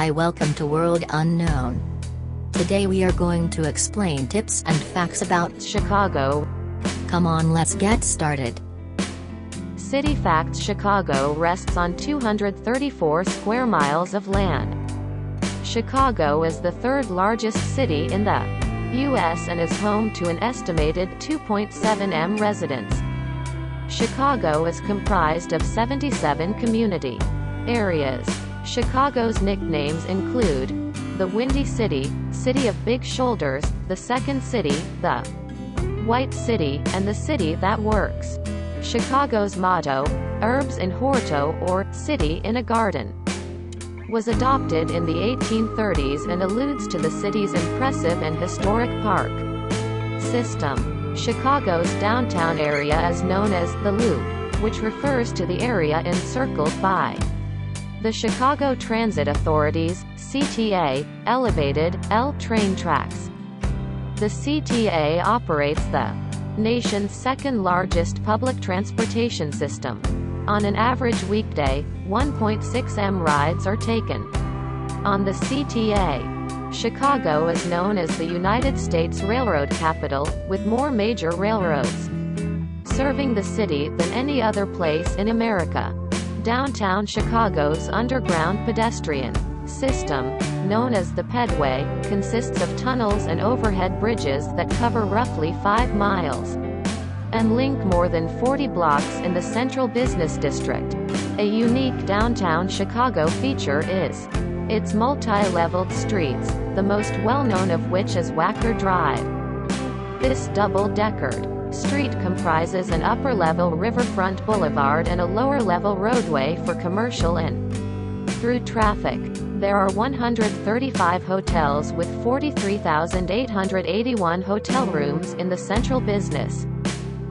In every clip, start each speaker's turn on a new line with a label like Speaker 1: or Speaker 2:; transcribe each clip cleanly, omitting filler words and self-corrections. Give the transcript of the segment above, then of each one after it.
Speaker 1: Hi, welcome to World Unknown. Today we are going to explain tips and facts about Chicago. Come on, let's get started.
Speaker 2: City facts: Chicago rests on 234 square miles of land. Chicago is the third largest city in the U.S. and is home to an estimated 2.7 million residents. Chicago is comprised of 77 community areas. Chicago's nicknames include the Windy City, City of Big Shoulders, the Second City, the White City, and the City That Works. Chicago's motto, Urbs in Horto, or City in a Garden, was adopted in the 1830s and alludes to the city's impressive and historic park system. Chicago's downtown area is known as the Loop, which refers to the area encircled by the Chicago Transit Authority's CTA elevated L train tracks. The CTA operates the nation's second-largest public transportation system. On an average weekday, 1.6 million rides are taken on the CTA. Chicago is known as the United States Railroad Capital, with more major railroads serving the city than any other place in America. Downtown Chicago's underground pedestrian system, known as the Pedway, consists of tunnels and overhead bridges that cover roughly 5 miles and link more than 40 blocks in the central business district. A unique downtown Chicago feature is its multi-leveled streets, the most well-known of which is Wacker Drive. This double-deckered street comprises an upper-level riverfront boulevard and a lower-level roadway for commercial and through traffic. There are 135 hotels with 43,881 hotel rooms in the central business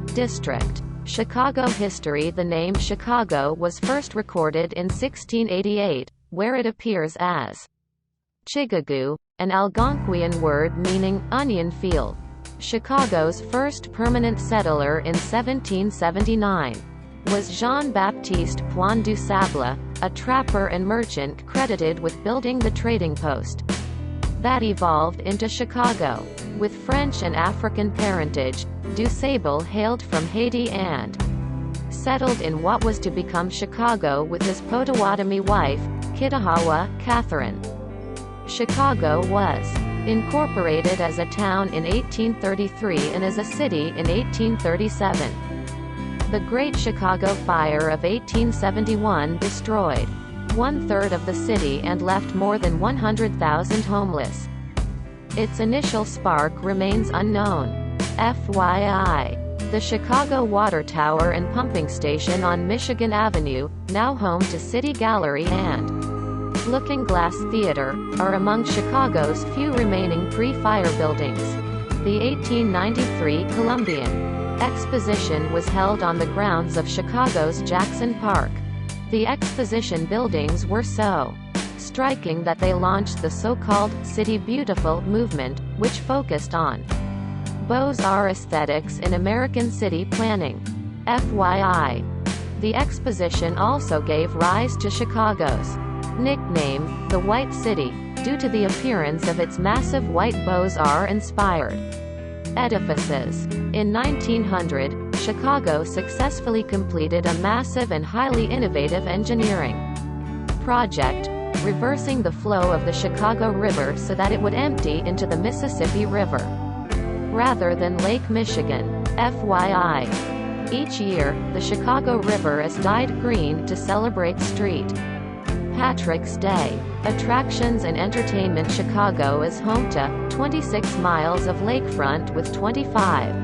Speaker 2: district. Chicago history: the name Chicago was first recorded in 1688, where it appears as Chicagoo, an Algonquian word meaning onion field. Chicago's first permanent settler in 1779 was Jean-Baptiste Point du Sable, a trapper and merchant credited with building the trading post that evolved into Chicago. With French and African parentage, Du Sable hailed from Haiti and settled in what was to become Chicago with his Potawatomi wife, Kittihawa Catherine. Chicago was incorporated as a town in 1833 and as a city in 1837. The Great Chicago Fire of 1871 destroyed 1/3 of the city and left more than 100,000 homeless. Its initial spark remains unknown. FYI. The Chicago Water Tower and Pumping Station on Michigan Avenue, now home to City Gallery and Looking Glass Theater, are among Chicago's few remaining pre-fire buildings. The 1893 Columbian Exposition was held on the grounds of Chicago's Jackson Park. The exposition buildings were so striking that they launched the so-called City Beautiful movement, which focused on Beaux-Arts aesthetics in American city planning. FYI. The exposition also gave rise to Chicago's nickname, the White City, due to the appearance of its massive white Beaux-Arts-inspired edifices. In 1900, Chicago successfully completed a massive and highly innovative engineering project, reversing the flow of the Chicago River so that it would empty into the Mississippi River rather than Lake Michigan. FYI. Each year, the Chicago River is dyed green to celebrate St. Patrick's Day. Attractions and entertainment: Chicago is home to 26 miles of lakefront with 25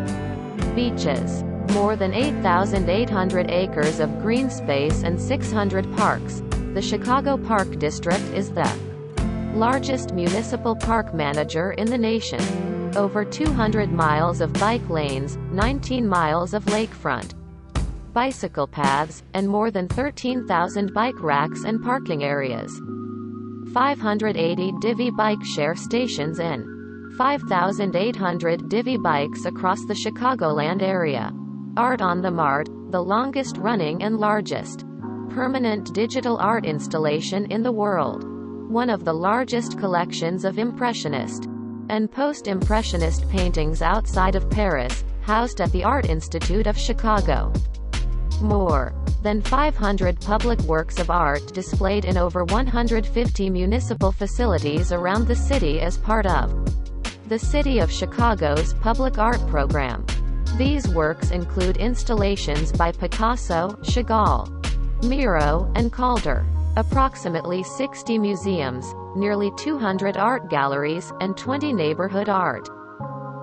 Speaker 2: beaches, more than 8,800 acres of green space and 600 parks. The Chicago Park District is the largest municipal park manager in the nation. Over 200 miles of bike lanes, 19 miles of lakefront bicycle paths, and more than 13,000 bike racks and parking areas. 580 Divvy bike share stations and 5,800 Divvy bikes across the Chicagoland area. Art on the Mart, the longest-running and largest permanent digital art installation in the world. one of the largest collections of Impressionist and Post-Impressionist paintings outside of Paris, housed at the Art Institute of Chicago. More than 500 public works of art displayed in over 150 municipal facilities around the city as part of the City of Chicago's public art program. These works include installations by Picasso, Chagall, Miro, and Calder, approximately 60 museums, nearly 200 art galleries, and 20 neighborhood art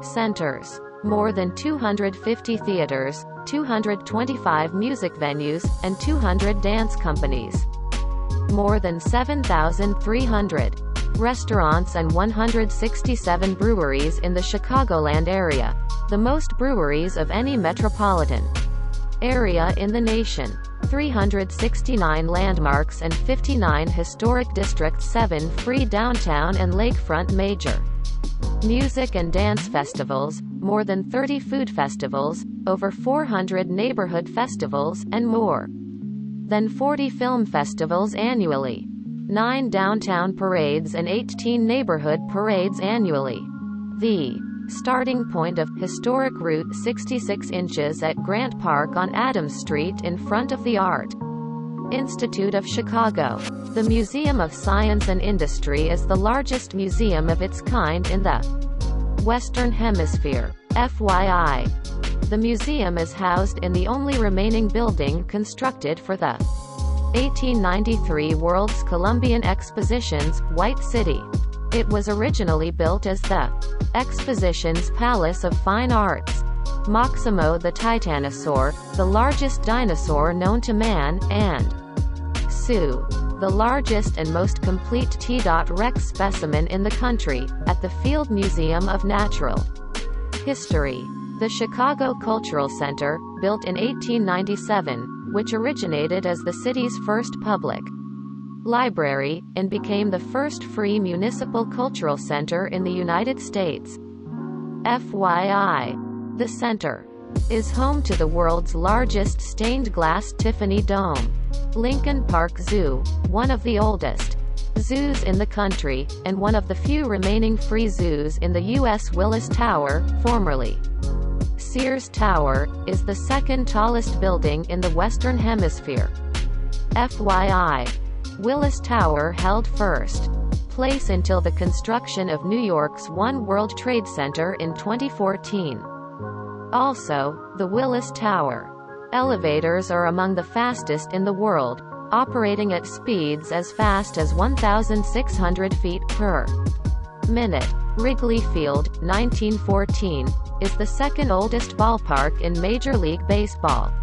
Speaker 2: centers. More than 250 theaters, 225 music venues, and 200 dance companies. More than 7,300 restaurants and 167 breweries in the Chicagoland area, the most breweries of any metropolitan area in the nation. 369 landmarks and 59 historic districts, 7 free downtown and lakefront major music and dance festivals, more than 30 food festivals, over 400 neighborhood festivals, and more than 40 film festivals annually, 9 downtown parades and 18 neighborhood parades annually. The starting point of historic Route 66 inches at Grant Park on Adams Street in front of the Art Institute of Chicago. The Museum of Science and Industry is the largest museum of its kind in the Western Hemisphere. FYI. The museum is housed in the only remaining building constructed for the 1893 World's Columbian Expositions, White City. It was originally built as the Expositions Palace of Fine Arts. Maximo the Titanosaur, the largest dinosaur known to man, and Sue, the largest and most complete T.Rex specimen in the country, at the Field Museum of Natural History. The Chicago Cultural Center, built in 1897, which originated as the city's first public library, and became the first free municipal cultural center in the United States. FYI. The center is home to the world's largest stained glass Tiffany Dome. Lincoln Park Zoo, one of the oldest zoos in the country, and one of the few remaining free zoos in the U.S. Willis Tower, formerly Sears Tower, is the second tallest building in the Western Hemisphere. FYI. Willis Tower held first place until the construction of New York's One World Trade Center in 2014. Also, the Willis Tower elevators are among the fastest in the world, operating at speeds as fast as 1,600 feet per minute. Wrigley Field, 1914, is the second oldest ballpark in Major League Baseball.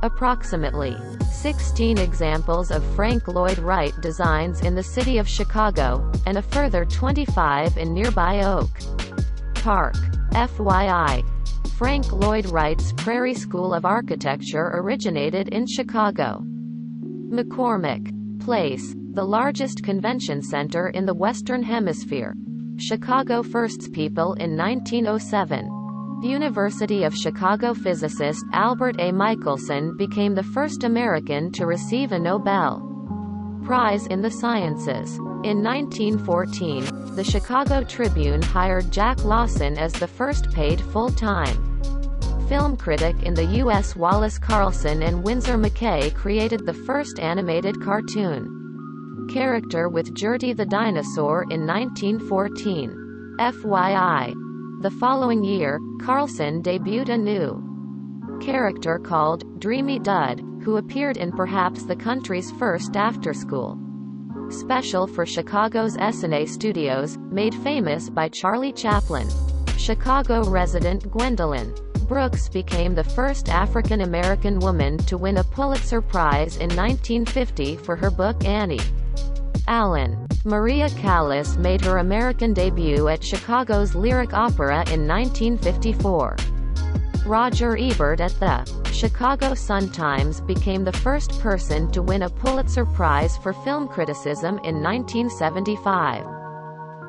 Speaker 2: Approximately 16 examples of Frank Lloyd Wright designs in the city of Chicago, and a further 25 in nearby Oak Park. FYI. Frank Lloyd Wright's Prairie School of Architecture originated in Chicago. McCormick Place, the largest convention center in the Western Hemisphere. Chicago first people in 1907. University of Chicago physicist Albert A. Michelson became the first American to receive a Nobel Prize in the Sciences. In 1914, the Chicago Tribune hired Jack Lawson as the first paid full-time film critic in the U.S. Wallace Carlson and Winsor McKay created the first animated cartoon character with Gertie the dinosaur in 1914. FYI. The following year, Carlson debuted a new character called Dreamy Dud, who appeared in perhaps the country's first after-school special for Chicago's S&A Studios, made famous by Charlie Chaplin. Chicago resident Gwendolyn Brooks became the first African-American woman to win a Pulitzer Prize in 1950 for her book Annie Allen. Maria Callas made her American debut at Chicago's Lyric Opera in 1954. Roger Ebert at the Chicago Sun-Times became the first person to win a Pulitzer Prize for film criticism in 1975.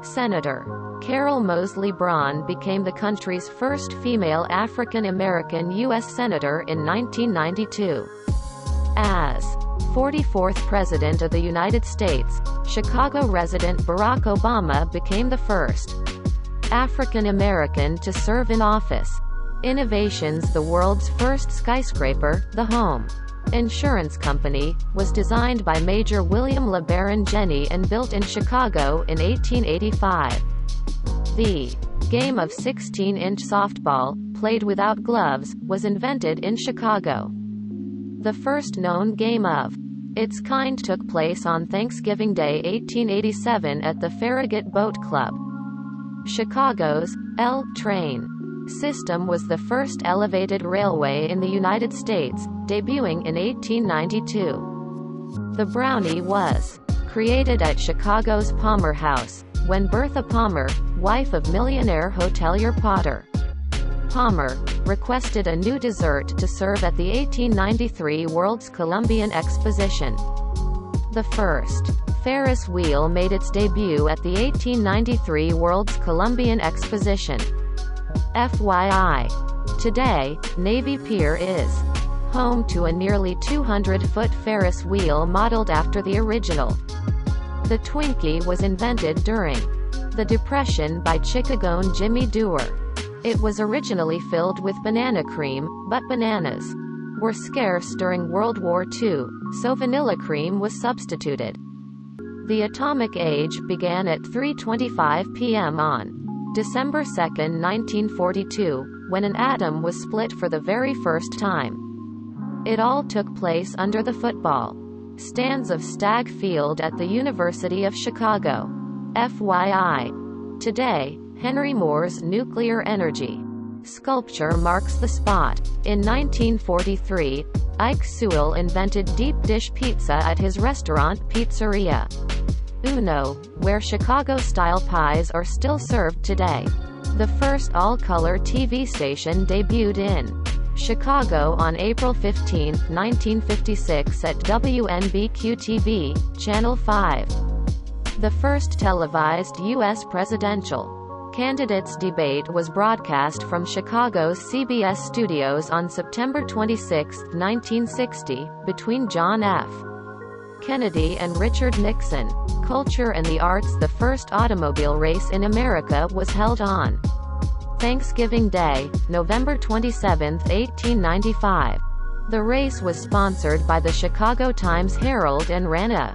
Speaker 2: Senator Carol Moseley Braun became the country's first female African-American U.S. Senator in 1992. As 44th President of the United States, Chicago resident Barack Obama became the first African American to serve in office. Innovations: the world's first skyscraper, the Home Insurance Company, was designed by Major William LeBaron Jenney and built in Chicago in 1885. The game of 16-inch softball, played without gloves, was invented in Chicago. The first known game of its kind took place on Thanksgiving Day 1887 at the Farragut Boat Club. Chicago's L train system was the first elevated railway in the United States, debuting in 1892. The brownie was created at Chicago's Palmer House, when Bertha Palmer, wife of millionaire hotelier Potter Palmer, requested a new dessert to serve at the 1893 World's Columbian Exposition. The first Ferris wheel made its debut at the 1893 World's Columbian Exposition. FYI. Today, Navy Pier is home to a nearly 200-foot Ferris wheel modeled after the original. The Twinkie was invented during the Depression by Chicagoan Jimmy Dewar. It was originally filled with banana cream, but bananas were scarce during World War II, so vanilla cream was substituted. The atomic age began at 3:25 p.m. on December 2, 1942, when an atom was split for the very first time. It all took place under the football stands of Stagg Field at the University of Chicago. FYI. Today, Henry Moore's nuclear energy sculpture marks the spot. In 1943, Ike Sewell invented deep dish pizza at his restaurant Pizzeria Uno, where Chicago-style pies are still served today. The first all-color TV station debuted in Chicago on April 15, 1956 at WNBQ-TV, Channel 5. The first televised U.S. presidential candidates debate was broadcast from Chicago's CBS studios on September 26, 1960, between John F. Kennedy and Richard Nixon. Culture and the arts: the first automobile race in America was held on Thanksgiving Day, November 27, 1895. The race was sponsored by the Chicago Times-Herald and ran a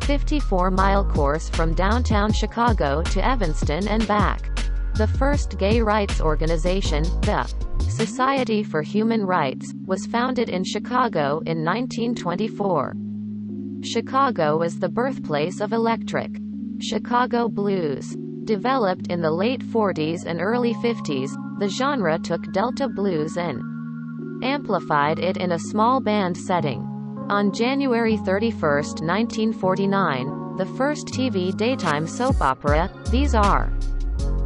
Speaker 2: 54-mile course from downtown Chicago to Evanston and back. The first gay rights organization, the Society for Human Rights, was founded in Chicago in 1924. Chicago is the birthplace of electric Chicago blues. Developed in the late 40s and early 50s, the genre took Delta blues and amplified it in a small band setting. On January 31, 1949, the first TV daytime soap opera, These Are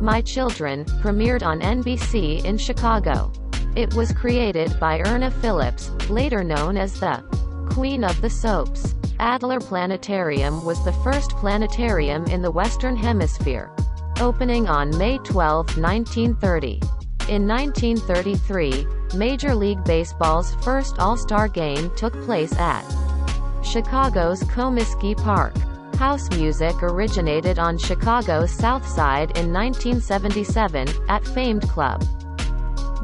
Speaker 2: My Children, premiered on NBC in Chicago. It was created by Erna Phillips, later known as the Queen of the Soaps. Adler Planetarium was the first planetarium in the Western Hemisphere, opening on May 12, 1930. In 1933, Major League Baseball's first All-Star game took place at Chicago's Comiskey Park. House music originated on Chicago's South Side in 1977, at famed club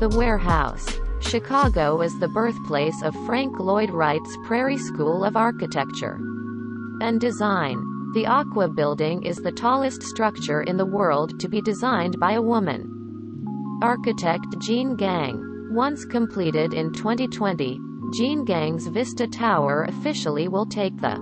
Speaker 2: The Warehouse. Chicago is the birthplace of Frank Lloyd Wright's Prairie School of Architecture and Design. The Aqua Building is the tallest structure in the world to be designed by a woman. Architect Jean Gang. Once completed in 2020, Jean Gang's Vista Tower officially will take the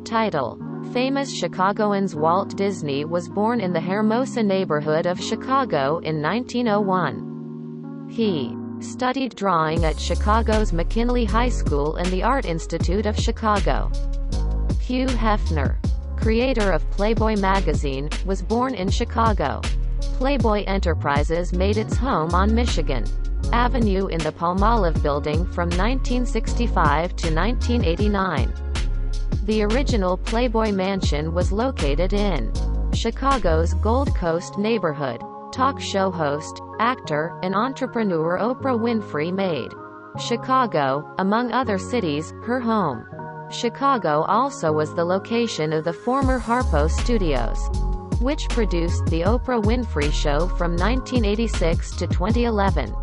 Speaker 2: title. Famous Chicagoans Walt Disney was born in the Hermosa neighborhood of Chicago in 1901. He studied drawing at Chicago's McKinley High School and the Art Institute of Chicago. Hugh Hefner, creator of Playboy magazine, was born in Chicago. Playboy Enterprises made its home on Michigan Avenue in the Palmolive Building from 1965 to 1989. The original Playboy Mansion was located in Chicago's Gold Coast neighborhood. Talk show host, actor, and entrepreneur Oprah Winfrey made Chicago, among other cities, her home. Chicago also was the location of the former Harpo Studios, which produced The Oprah Winfrey Show from 1986 to 2011.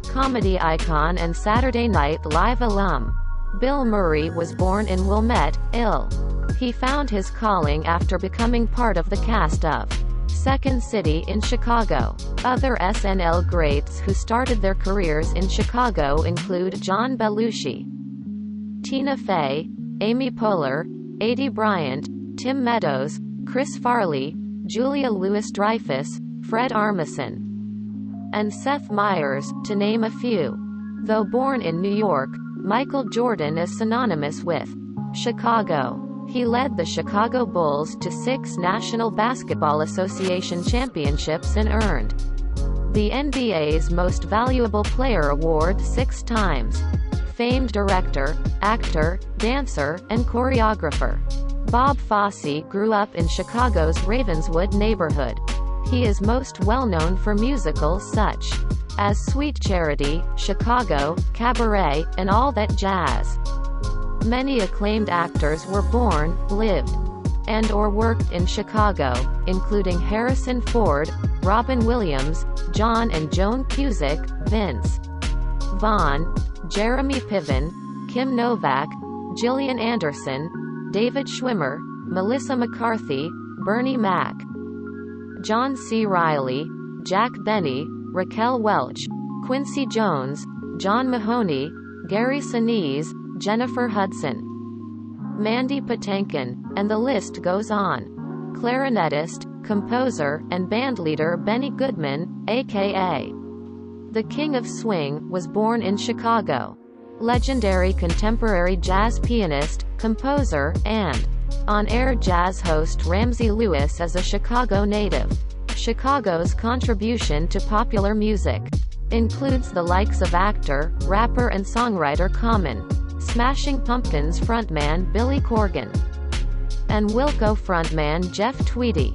Speaker 2: Comedy icon and Saturday Night Live alum Bill Murray was born in Wilmette, Ill. He found his calling after becoming part of the cast of Second City in Chicago. Other SNL greats who started their careers in Chicago include John Belushi, Tina Fey, Amy Poehler, Aidy Bryant, Tim Meadows, Chris Farley, Julia Louis-Dreyfus, Fred Armisen, and Seth Meyers, to name a few. Though born in New York, Michael Jordan is synonymous with Chicago. He led the Chicago Bulls to 6 National Basketball Association championships and earned the NBA's Most Valuable Player award 6 times. Famed director, actor, dancer, and choreographer Bob Fosse grew up in Chicago's Ravenswood neighborhood. He is most well known for musicals such as Sweet Charity, Chicago, Cabaret, and All That Jazz. Many acclaimed actors were born, lived, and/or worked in Chicago, including Harrison Ford, Robin Williams, John and Joan Cusack, Vince Vaughn, Jeremy Piven, Kim Novak, Gillian Anderson, David Schwimmer, Melissa McCarthy, Bernie Mac, John C. Reilly, Jack Benny, Raquel Welch, Quincy Jones, John Mahoney, Gary Sinise, Jennifer Hudson, Mandy Patinkin, and the list goes on. Clarinetist, composer, and bandleader Benny Goodman, a.k.a. the King of Swing, was born in Chicago. Legendary contemporary jazz pianist, composer, and on-air jazz host Ramsey Lewis is a Chicago native. Chicago's contribution to popular music includes the likes of actor, rapper and songwriter Common, Smashing Pumpkins frontman Billy Corgan, and Wilco frontman Jeff Tweedy.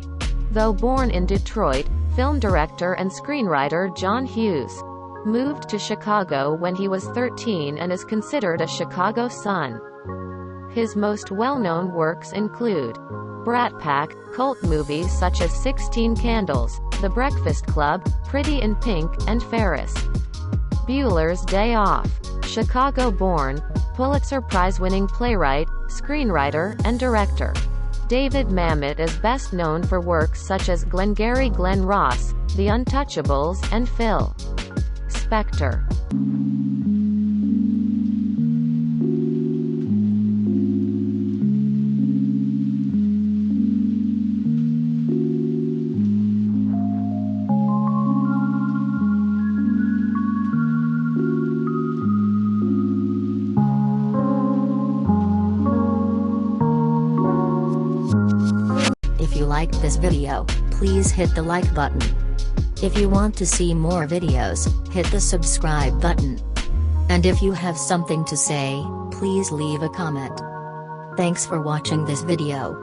Speaker 2: Though born in Detroit, film director and screenwriter John Hughes moved to Chicago when he was 13 and is considered a Chicago son. His most well-known works include Brat Pack, cult movies such as 16 Candles, The Breakfast Club, Pretty in Pink, and Ferris Bueller's Day Off. Chicago-born, Pulitzer Prize-winning playwright, screenwriter, and director David Mamet is best known for works such as Glengarry Glen Ross, The Untouchables, and Phil Spector.
Speaker 1: If you liked this video, please hit the like button. If you want to see more videos, hit the subscribe button. And if you have something to say, please leave a comment. Thanks for watching this video.